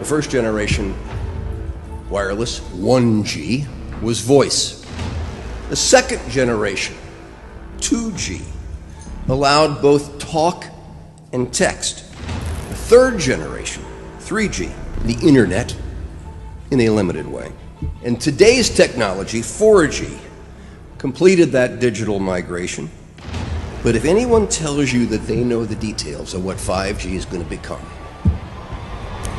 The first generation wireless, 1G, was voice. The second generation, 2G, allowed both talk and text. The third generation, 3G, the internet, in a limited way. And today's technology, 4G, completed that digital migration. But if anyone tells you that they know the details of what 5G is going to become,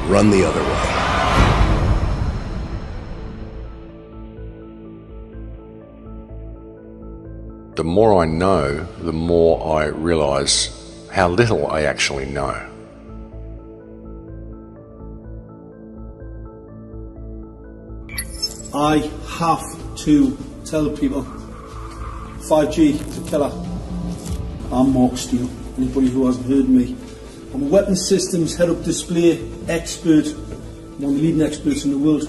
run the other way. The more I know, the more I realise how little I actually know. I have to tell people 5G is a killer. I'm Mark Steele. Anybody who hasn't heard me, I'm a weapons systems head-up display expert, one of the leading experts in the world.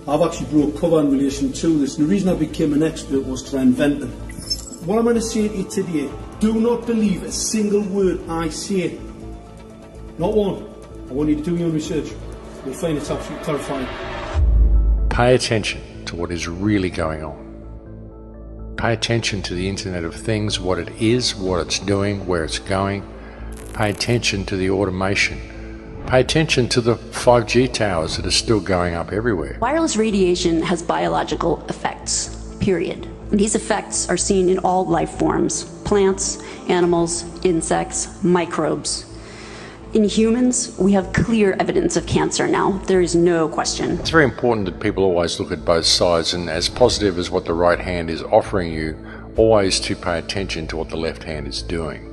I've actually brought cover in relation to this, and the reason I became an expert was to invent it. What I'm going to say to you today, do not believe a single word I say. Not one. I want you to do your own research. You'll find it's absolutely terrifying. Pay attention to what is really going on. Pay attention to the Internet of Things, what it is, what it's doing, where it's going. Pay attention to the automation. Pay attention to the 5G towers that are still going up everywhere. Wireless radiation has biological effects, period. And these effects are seen in all life forms: plants, animals, insects, microbes. In humans, we have clear evidence of cancer now. There is no question. It's very important that people always look at both sides, and as positive as what the right hand is offering you, always to pay attention to what the left hand is doing.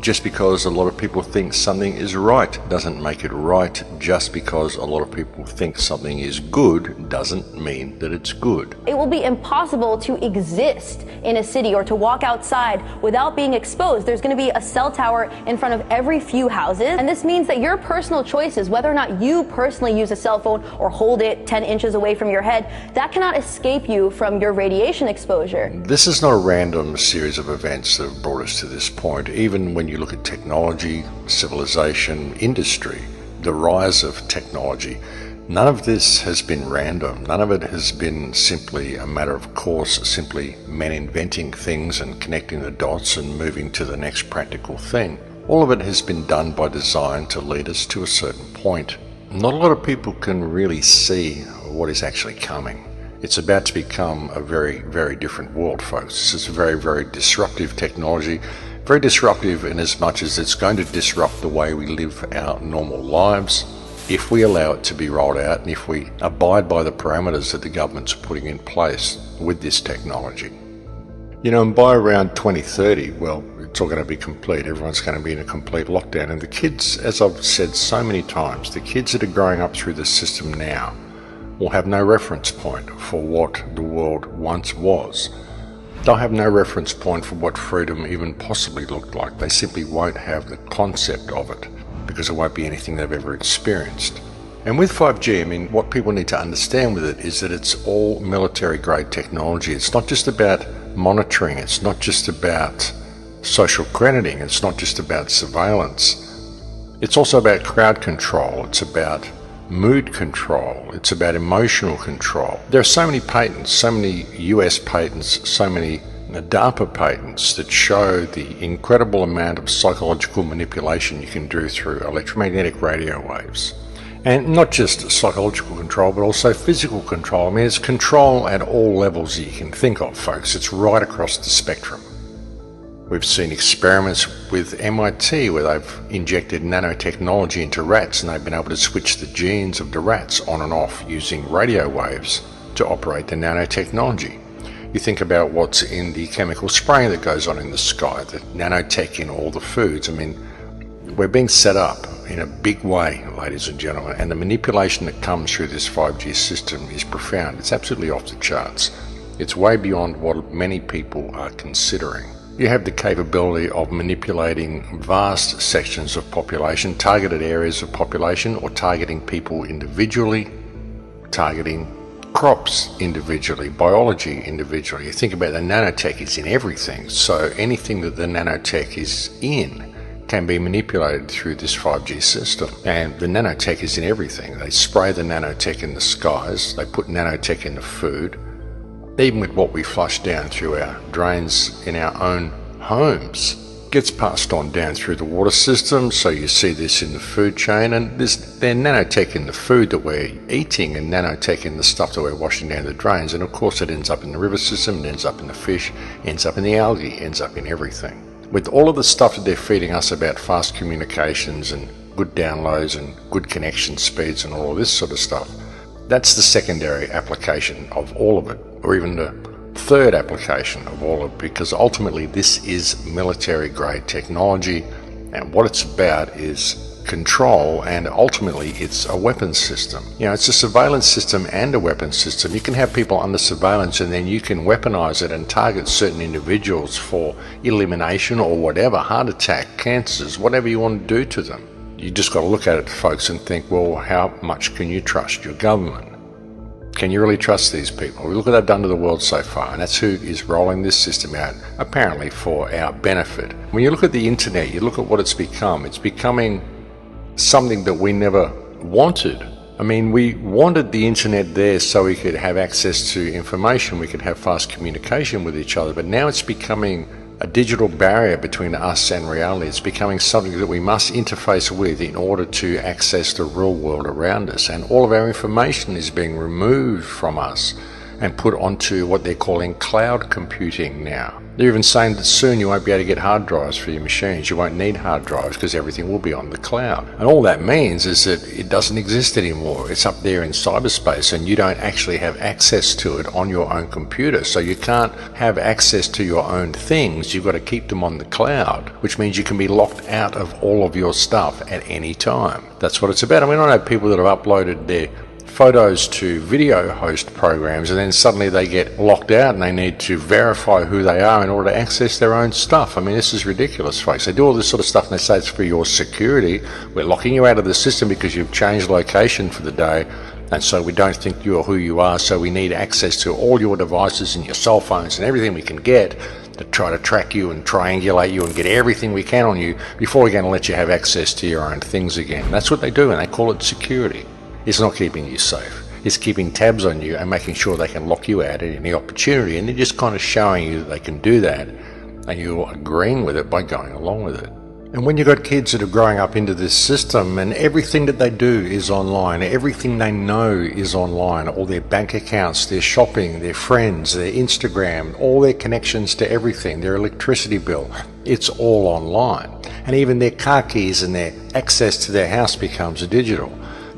Just because a lot of people think something is right doesn't make it right. Just because a lot of people think something is good doesn't mean that it's good. It will be impossible to exist in a city or to walk outside without being exposed. There's going to be a cell tower in front of every few houses, and this means that your personal choices, whether or not you personally use a cell phone or hold it 10 inches away from your head, that cannot escape you from your radiation exposure. This is not a random series of events that have brought us to this point. Even when you look at technology, civilization, industry, the rise of technology, none of this has been random. None of it has been simply a matter of course, simply men inventing things and connecting the dots and moving to the next practical thing. All of it has been done by design to lead us to a certain point. Not a lot of people can really see what is actually coming. It's about to become a very, very different world, folks. This is a very, very disruptive technology. Very disruptive in as much as it's going to disrupt the way we live our normal lives if we allow it to be rolled out and if we abide by the parameters that the government's putting in place with this technology. You know, and by around 2030, well, it's all going to be complete. Everyone's going to be in a complete lockdown. And the kids, as I've said so many times, the kids that are growing up through the system now will have no reference point for what the world once was. They'll have no reference point for what freedom even possibly looked like. They simply won't have the concept of it because it won't be anything they've ever experienced. And with 5G, I mean, what people need to understand with it is that it's all military-grade technology. It's not just about monitoring. It's not just about social crediting. It's not just about surveillance. It's also about crowd control. It's about mood control. It's about emotional control. There are so many patents, so many US patents, so many DARPA patents that show the incredible amount of psychological manipulation you can do through electromagnetic radio waves. And not just psychological control, but also physical control. I mean, it's control at all levels that you can think of, folks. It's right across the spectrum. We've seen experiments with MIT where they've injected nanotechnology into rats and they've been able to switch the genes of the rats on and off using radio waves to operate the nanotechnology. You think about what's in the chemical spraying that goes on in the sky, the nanotech in all the foods. I mean, we're being set up in a big way, ladies and gentlemen, and the manipulation that comes through this 5G system is profound. It's absolutely off the charts. It's way beyond what many people are considering. You have the capability of manipulating vast sections of population, targeted areas of population, or targeting people individually, targeting crops individually, biology individually. You think about the nanotech is in everything, so anything that the nanotech is in can be manipulated through this 5G system. And the nanotech is in everything. They spray the nanotech in the skies, they put nanotech in the food, even with what we flush down through our drains in our own homes. Gets passed on down through the water system, so you see this in the food chain, and there's nanotech in the food that we're eating and nanotech in the stuff that we're washing down the drains, and of course it ends up in the river system, it ends up in the fish, ends up in the algae, ends up in everything. With all of the stuff that they're feeding us about fast communications and good downloads and good connection speeds and all of this sort of stuff, that's the secondary application of all of it, or even the third application of all of it, because ultimately this is military grade technology, and what it's about is control, and ultimately it's a weapons system. You know, it's a surveillance system and a weapons system. You can have people under surveillance and then you can weaponize it and target certain individuals for elimination or whatever, heart attack, cancers, whatever you want to do to them. You just got to look at it, folks, and think, well, how much can you trust your government? Can you really trust these people? Look what they've done to the world so far, and that's who is rolling this system out, apparently for our benefit. When you look at the internet, you look at what it's becoming something that we never wanted. I mean, we wanted the internet there so we could have access to information, we could have fast communication with each other, but now it's becoming a digital barrier between us and reality. It's becoming something that we must interface with in order to access the real world around us. And all of our information is being removed from us and put onto what they're calling cloud computing now. They're even saying that soon you won't be able to get hard drives for your machines. You won't need hard drives because everything will be on the cloud. And all that means is that it doesn't exist anymore. It's up there in cyberspace and you don't actually have access to it on your own computer. So you can't have access to your own things. You've got to keep them on the cloud, which means you can be locked out of all of your stuff at any time. That's what it's about. I mean, I know people that have uploaded their photos to video host programs and then suddenly they get locked out and they need to verify who they are in order to access their own stuff. I mean, this is ridiculous, folks. They do all this sort of stuff and they say it's for your security. We're locking you out of the system because you've changed location for the day, and so we don't think you're who you are, so we need access to all your devices and your cell phones and everything we can get to try to track you and triangulate you and get everything we can on you before we're going to let you have access to your own things again. That's what they do, and they call it security. It's not keeping you safe. It's keeping tabs on you and making sure they can lock you out at any opportunity, and they're just kind of showing you that they can do that, and you're agreeing with it by going along with it. And when you've got kids that are growing up into this system and everything that they do is online, everything they know is online, all their bank accounts, their shopping, their friends, their Instagram, all their connections to everything, their electricity bill, it's all online. And even their car keys and their access to their house becomes digital.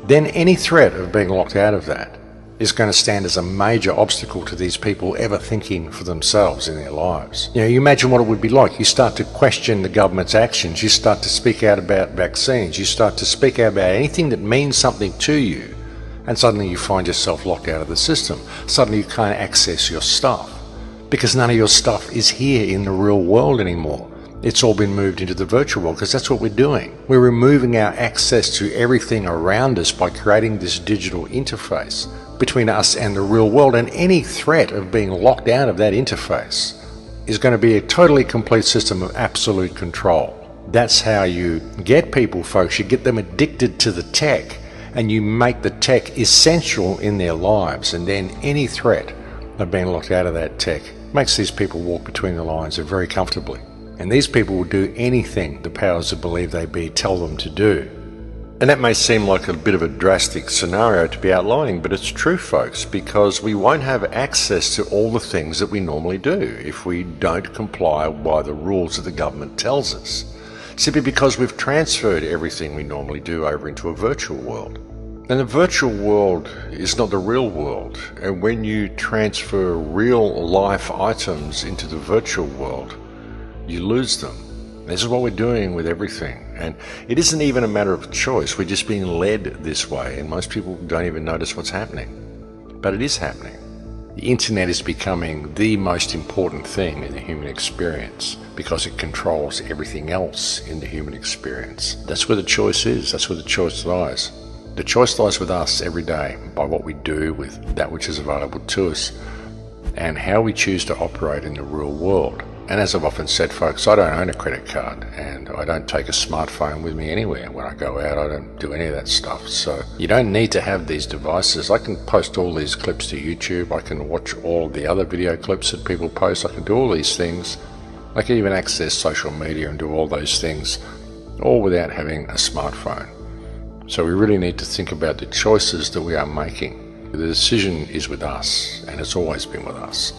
Then any threat of being locked out of that is going to stand as a major obstacle to these people ever thinking for themselves in their lives. You know, you imagine what it would be like. You start to question the government's actions. You start to speak out about vaccines. You start to speak out about anything that means something to you, and suddenly you find yourself locked out of the system. Suddenly you can't access your stuff because none of your stuff is here in the real world anymore. It's all been moved into the virtual world because that's what we're doing. We're removing our access to everything around us by creating this digital interface between us and the real world, and any threat of being locked out of that interface is going to be a totally complete system of absolute control. That's how you get people, folks. You get them addicted to the tech and you make the tech essential in their lives, and then any threat of being locked out of that tech makes these people walk between the lines very comfortably. And these people will do anything the powers that believe they be tell them to do. And that may seem like a bit of a drastic scenario to be outlining, but it's true, folks, because we won't have access to all the things that we normally do if we don't comply by the rules that the government tells us, simply because we've transferred everything we normally do over into a virtual world. And the virtual world is not the real world, and when you transfer real life items into the virtual world, you lose them. This is what we're doing with everything, and it isn't even a matter of choice. We're just being led this way, and most people don't even notice what's happening, but it is happening. The internet is becoming the most important thing in the human experience because it controls everything else in the human experience. That's where the choice is. That's where the choice lies. The choice lies with us every day by what we do with that which is available to us and how we choose to operate in the real world. And as I've often said, folks, I don't own a credit card and I don't take a smartphone with me anywhere. When I go out, I don't do any of that stuff. So you don't need to have these devices. I can post all these clips to YouTube. I can watch all the other video clips that people post. I can do all these things. I can even access social media and do all those things, all without having a smartphone. So we really need to think about the choices that we are making. The decision is with us, and it's always been with us.